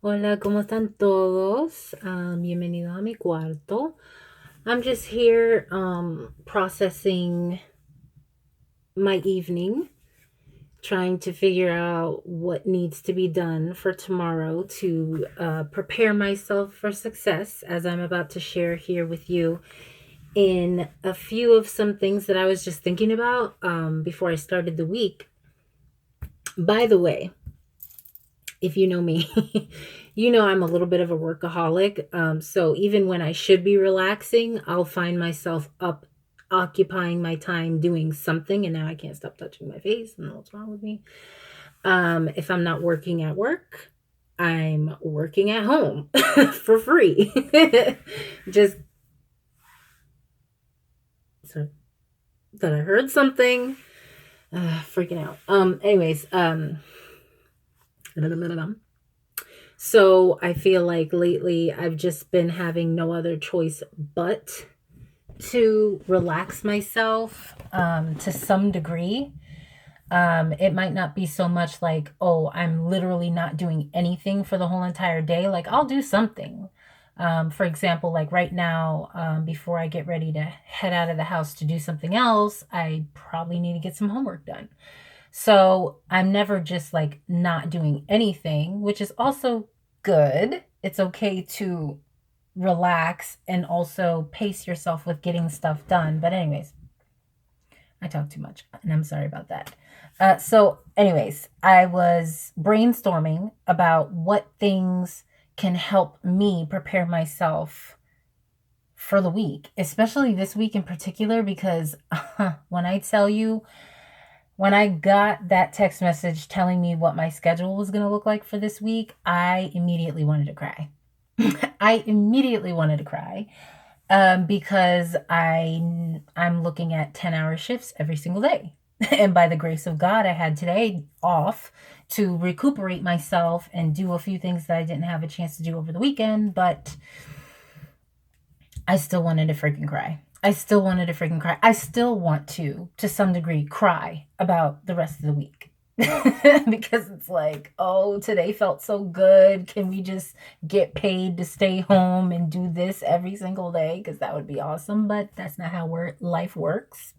Hola, ¿cómo están todos? Bienvenido a mi cuarto. I'm just here processing my evening, trying to figure out what needs to be done for tomorrow to prepare myself for success, as I'm about to share here with you in a few of some things that I was just thinking about before I started the week. By the way, if you know me, you know I'm a little bit of a workaholic. So even when I should be relaxing, I'll find myself up occupying my time doing something. And now I can't stop touching my face. I don't know what's wrong with me. If I'm not working at work, I'm working at home for free. Just so that I heard something. Freaking out. So I feel like lately I've just been having no other choice but to relax myself to some degree. It might not be so much like, oh, I'm literally not doing anything for the whole entire day. Like, I'll do something. For example, like right now, before I get ready to head out of the house to do something else, I probably need to get some homework done. So I'm never just like not doing anything, which is also good. It's okay to relax and also pace yourself with getting stuff done. But, anyways, I talk too much and I'm sorry about that. Anyways, I was brainstorming about what things can help me prepare myself for the week, especially this week in particular, because when I tell you, when I got that text message telling me what my schedule was going to look like for this week, I immediately wanted to cry. I immediately wanted to cry because I'm looking at 10-hour shifts every single day. And by the grace of God, I had today off to recuperate myself and do a few things that I didn't have a chance to do over the weekend, but I still wanted to freaking cry. I still wanted to freaking cry. I still want to some degree, cry about the rest of the week. Because it's like, oh, today felt so good. Can we just get paid to stay home and do this every single day? Because that would be awesome. But that's not how life works.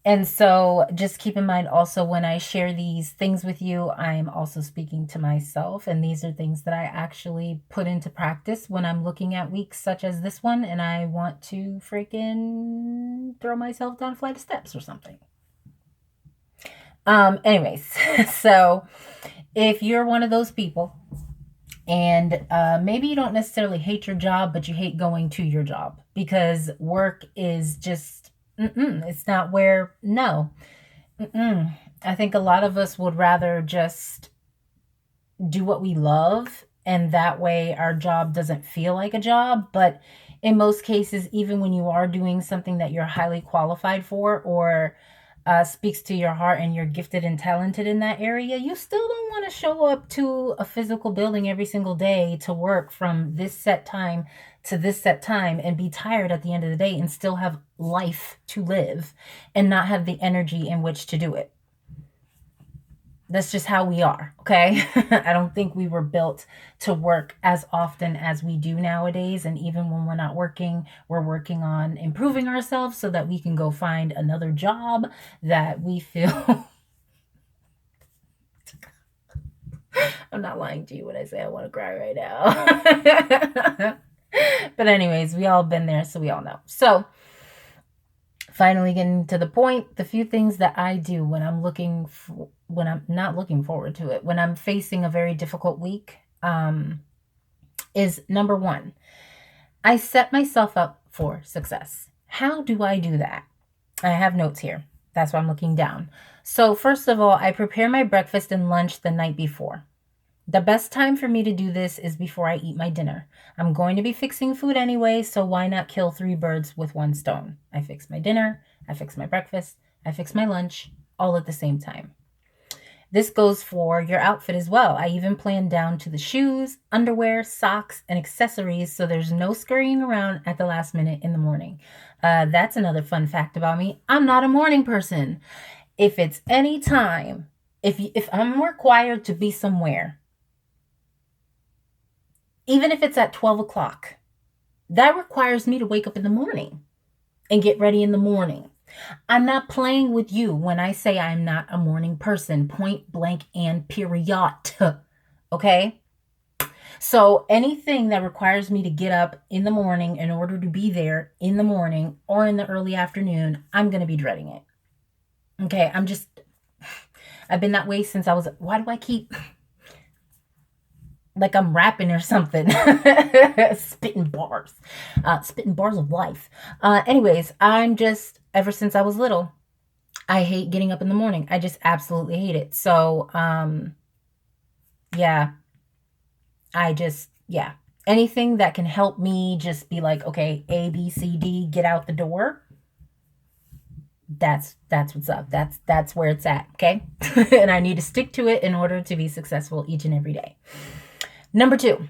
And so just keep in mind also when I share these things with you, I'm also speaking to myself. And these are things that I actually put into practice when I'm looking at weeks such as this one and I want to freaking throw myself down a flight of steps or something. Anyways, so if you're one of those people and maybe you don't necessarily hate your job, but you hate going to your job because work is just, it's not where, no. I think a lot of us would rather just do what we love, and that way our job doesn't feel like a job. But in most cases, even when you are doing something that you're highly qualified for or speaks to your heart and you're gifted and talented in that area, you still don't want to show up to a physical building every single day to work from this set time to this set time and be tired at the end of the day and still have life to live and not have the energy in which to do it. That's just how we are, okay? I don't think we were built to work as often as we do nowadays. And even when we're not working, we're working on improving ourselves so that we can go find another job that we feel. I'm not lying to you when I say I want to cry right now. But, anyways, we all been there, so we all know. So, finally getting to the point, the few things that I do when I'm when I'm not looking forward to it, when I'm facing a very difficult week, is number one, I set myself up for success. How do I do that? I have notes here. That's why I'm looking down. So first of all, I prepare my breakfast and lunch the night before. The best time for me to do this is before I eat my dinner. I'm going to be fixing food anyway, so why not kill 3 birds with 1 stone? I fix my dinner, I fix my breakfast, I fix my lunch, all at the same time. This goes for your outfit as well. I even plan down to the shoes, underwear, socks, and accessories so there's no scurrying around at the last minute in the morning. That's another fun fact about me. I'm not a morning person. If it's any time, if I'm required to be somewhere, even if it's at 12 o'clock, that requires me to wake up in the morning and get ready in the morning. I'm not playing with you when I say I'm not a morning person, point blank and period. Okay? So anything that requires me to get up in the morning in order to be there in the morning or in the early afternoon, I'm going to be dreading it. Okay? I've been that way since why do I keep like I'm rapping or something? Spitting bars of life. Anyways, ever since I was little, I hate getting up in the morning. I just absolutely hate it. So, yeah, yeah. Anything that can help me just be like, okay, A, B, C, D, get out the door. That's what's up. That's where it's at. Okay. And I need to stick to it in order to be successful each and every day. Number 2,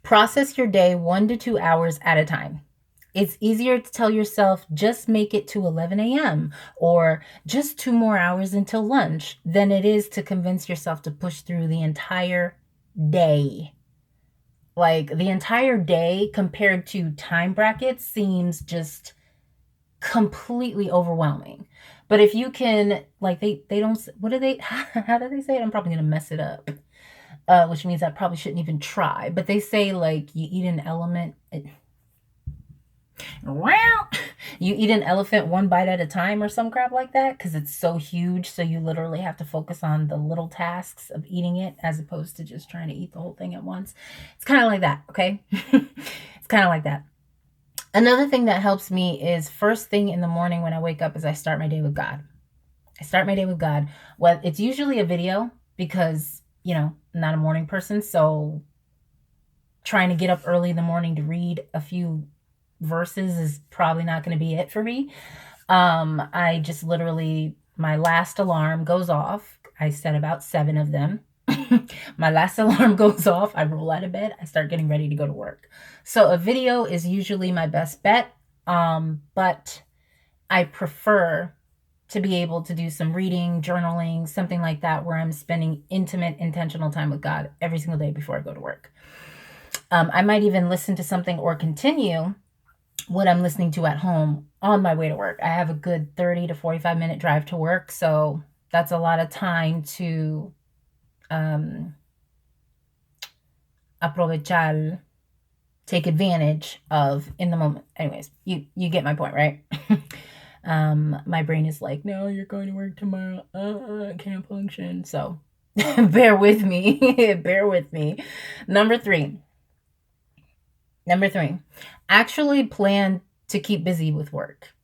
process your day 1 to 2 hours at a time. It's easier to tell yourself just make it to 11 a.m. or just 2 more hours until lunch than it is to convince yourself to push through the entire day. Like the entire day compared to time brackets seems just completely overwhelming. But if you can, like they don't, what do they, how do they say it? I'm probably going to mess it up. Which means I probably shouldn't even try. But they say like you eat an elephant one bite at a time or some crap like that because it's so huge. So you literally have to focus on the little tasks of eating it as opposed to just trying to eat the whole thing at once. It's kind of like that, okay? It's kind of like that. Another thing that helps me is first thing in the morning when I wake up is I start my day with God. Well, it's usually a video because, I'm not a morning person. So trying to get up early in the morning to read a few verses is probably not going to be it for me. I just literally, my last alarm goes off. I set about 7 of them. My last alarm goes off. I roll out of bed. I start getting ready to go to work. So a video is usually my best bet. But I prefer to be able to do some reading, journaling, something like that, where I'm spending intimate, intentional time with God every single day before I go to work. I might even listen to something or continue what I'm listening to at home on my way to work. I have a good 30 to 45 minute drive to work. So that's a lot of time to aprovechar, take advantage of in the moment. Anyways, you get my point, right? My brain is like, no, you're going to work tomorrow. I can't function. So bear with me. Bear with me. Number three, actually plan to keep busy with work,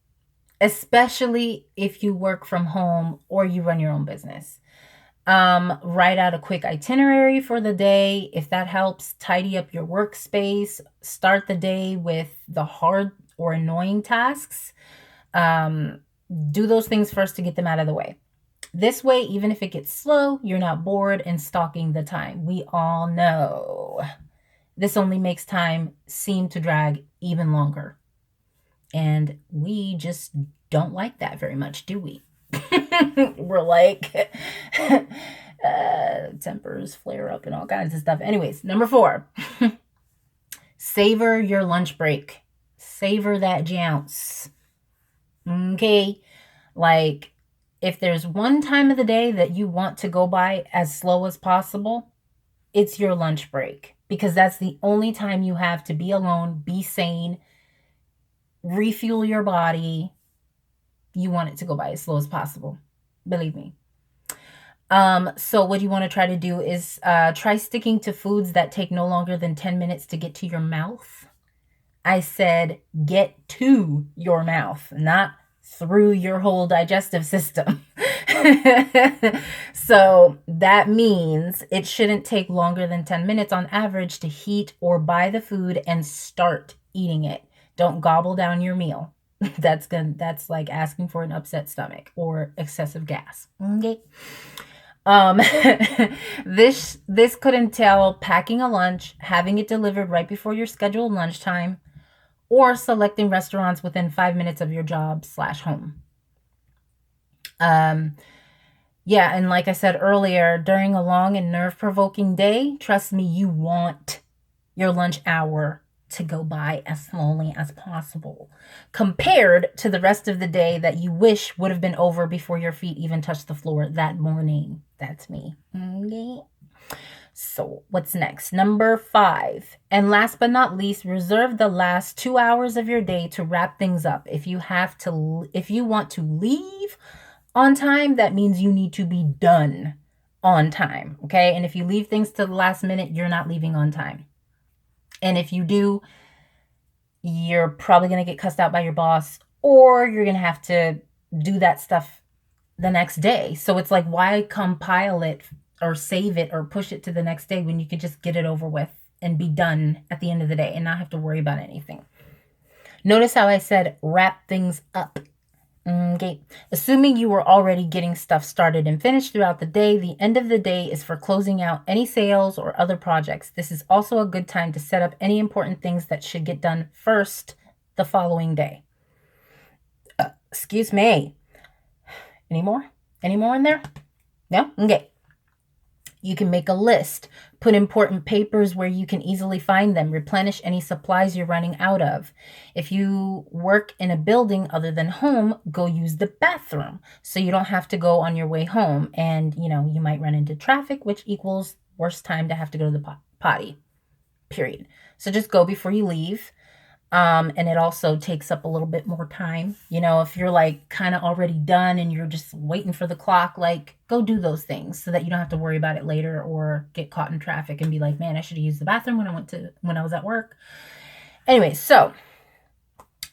especially if you work from home or you run your own business. Write out a quick itinerary for the day. If that helps, tidy up your workspace. Start the day with the hard or annoying tasks. Do those things first to get them out of the way. This way, even if it gets slow, you're not bored and stalking the time. We all know this only makes time seem to drag even longer. And we just don't like that very much, do we? We're like, tempers flare up and all kinds of stuff. Anyways, number 4, savor your lunch break. Savor that jounce. Okay. Like, if there's one time of the day that you want to go by as slow as possible, it's your lunch break, because that's the only time you have to be alone, be sane, refuel your body. You want it to go by as slow as possible. Believe me. So what you want to try to do is try sticking to foods that take no longer than 10 minutes to get to your mouth. I said get to your mouth, not through your whole digestive system. So that means it shouldn't take longer than 10 minutes on average to heat or buy the food and start eating it. Don't gobble down your meal. That's like asking for an upset stomach or excessive gas. Okay. This could entail packing a lunch, having it delivered right before your scheduled lunchtime, or selecting restaurants within 5 minutes of your job/home. Yeah, and like I said earlier, during a long and nerve-provoking day, trust me, you want your lunch hour to go by as slowly as possible compared to the rest of the day that you wish would have been over before your feet even touched the floor that morning. That's me. Okay. So what's next? Number 5. And last but not least, reserve the last 2 hours of your day to wrap things up. If you want to leave on time, that means you need to be done on time. Okay. And if you leave things to the last minute, you're not leaving on time. And if you do, you're probably going to get cussed out by your boss, or you're going to have to do that stuff the next day. So it's like, why compile it or save it or push it to the next day when you could just get it over with and be done at the end of the day and not have to worry about anything? Notice how I said wrap things up. Okay. Assuming you were already getting stuff started and finished throughout the day, the end of the day is for closing out any sales or other projects. This is also a good time to set up any important things that should get done first the following day. Excuse me. Any more? Any more in there? No? Okay. You can make a list, put important papers where you can easily find them, replenish any supplies you're running out of. If you work in a building other than home, go use the bathroom so you don't have to go on your way home. And, you might run into traffic, which equals worst time to have to go to the potty, period. So just go before you leave. And it also takes up a little bit more time. If you're like kind of already done and you're just waiting for the clock, like go do those things so that you don't have to worry about it later or get caught in traffic and be like, man, I should have used the bathroom when I was at work. Anyway, so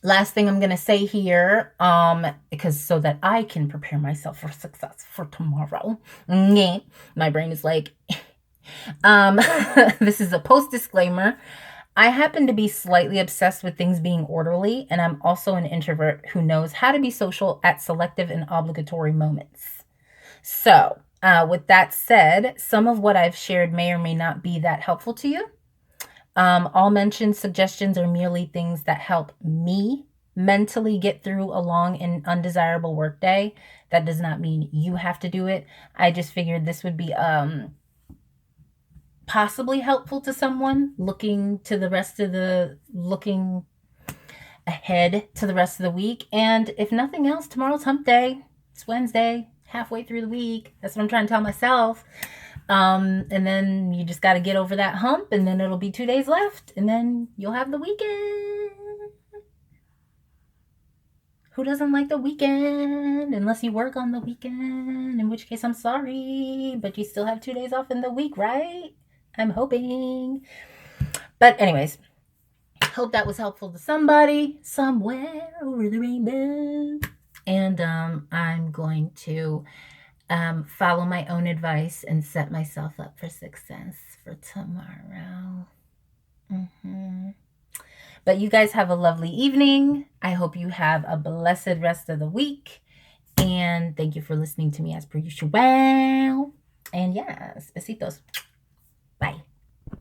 last thing I'm going to say here, because so that I can prepare myself for success for tomorrow. My brain is like, this is a post disclaimer. I happen to be slightly obsessed with things being orderly, and I'm also an introvert who knows how to be social at selective and obligatory moments. So, with that said, some of what I've shared may or may not be that helpful to you. All mentioned suggestions are merely things that help me mentally get through a long and undesirable workday. That does not mean you have to do it. I just figured this would be possibly helpful to someone looking ahead to the rest of the week. And if nothing else, tomorrow's hump day. It's Wednesday, halfway through the week. That's what I'm trying to tell myself. And then you just got to get over that hump, and then it'll be 2 days left, and then you'll have the weekend. Who doesn't like the weekend? Unless you work on the weekend, in which case I'm sorry, but you still have 2 days off in the week, right? I'm hoping. But anyways, hope that was helpful to somebody somewhere over the rainbow. And I'm going to follow my own advice and set myself up for success for tomorrow. But you guys have a lovely evening. I hope you have a blessed rest of the week. And thank you for listening to me as per usual. And yes, besitos. Bye.